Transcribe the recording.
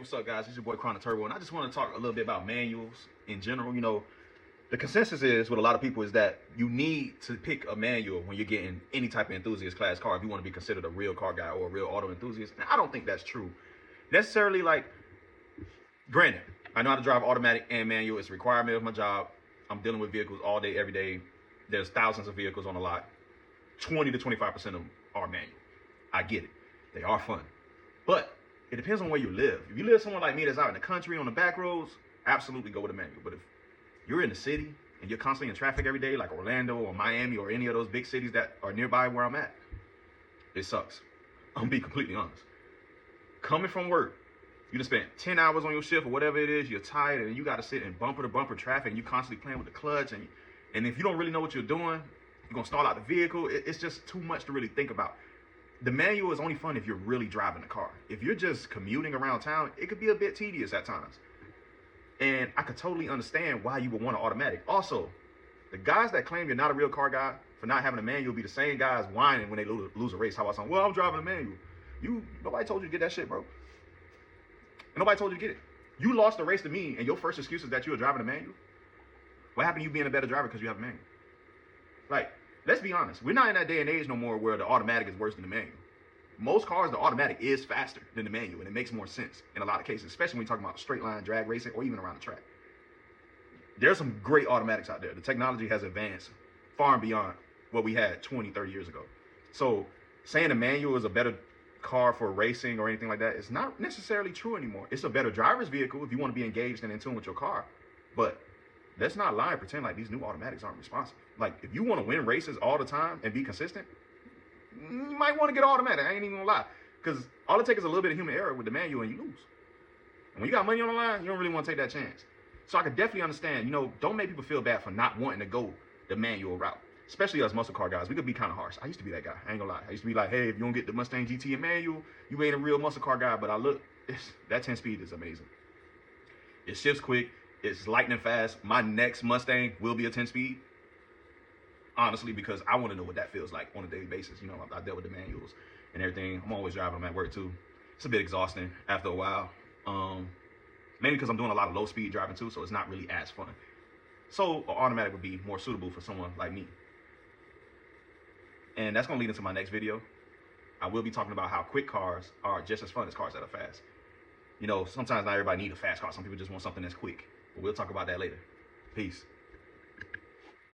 what's up, guys? It's your boy ChronicTurbo, and I just want to talk a little bit about manuals in general. You know, the consensus is with a lot of people is that you need to pick a manual when you're getting any type of enthusiast class car if you want to be considered a real car guy or a real auto enthusiast. And I don't think that's true necessarily. Like, granted, I know how to drive automatic and manual. It's a requirement of my job. I'm dealing with vehicles all day, every day. There's thousands of vehicles on the lot. 20 to 25% of them are manual. I get it. They are fun. But it depends on where you live. If you live somewhere like me that's out in the country on the back roads, absolutely go with a manual. But if you're in the city and you're constantly in traffic every day, like Orlando or Miami or any of those big cities that are nearby where I'm at, it sucks. I'm gonna be completely honest. Coming from work, you just spent 10 hours on your shift or whatever it is, you're tired, and you got to sit in bumper to bumper traffic, and you're constantly playing with the clutch, and if you don't really know what you're doing, you're gonna stall out the vehicle. It's just too much to really think about. The manual is only fun if you're really driving the car. If you're just commuting around town, it could be a bit tedious at times. And I could totally understand why you would want an automatic. Also, the guys that claim you're not a real car guy for not having a manual be the same guys whining when they lose a race. How about something? Well, I'm driving a manual. Nobody told you to get that shit, bro. And nobody told you to get it. You lost the race to me, and your first excuse is that you were driving a manual. What happened to you being a better driver because you have a manual? Like, let's be honest. We're not in that day and age no more where the automatic is worse than the manual. Most cars, the automatic is faster than the manual, and it makes more sense in a lot of cases, especially when you're talking about straight line drag racing or even around the track. There's some great automatics out there. The technology has advanced far and beyond what we had 20, 30 years ago. So saying a manual is a better car for racing or anything like that is not necessarily true anymore. It's a better driver's vehicle if you want to be engaged and in tune with your car. But let's not lie and pretend like these new automatics aren't responsive. Like, if you want to win races all the time and be consistent, you might want to get automatic. I ain't even gonna lie. Because all it takes is a little bit of human error with the manual and you lose. And when you got money on the line, you don't really want to take that chance. So I could definitely understand, don't make people feel bad for not wanting to go the manual route. Especially us muscle car guys. We could be kind of harsh. I used to be that guy. I ain't gonna lie. I used to be like, hey, if you don't get the Mustang GT and manual, you ain't a real muscle car guy. But that 10-speed is amazing. It shifts quick. It's lightning fast. My next Mustang will be a 10-speed. Honestly, because I want to know what that feels like on a daily basis. I dealt with the manuals and everything. I'm always driving them at work too. It's a bit exhausting after a while. Mainly because I'm doing a lot of low speed driving too, so it's not really as fun. So an automatic would be more suitable for someone like me. And that's going to lead into my next video. I will be talking about how quick cars are just as fun as cars that are fast. Sometimes not everybody needs a fast car. Some people just want something that's quick. But we'll talk about that later. Peace.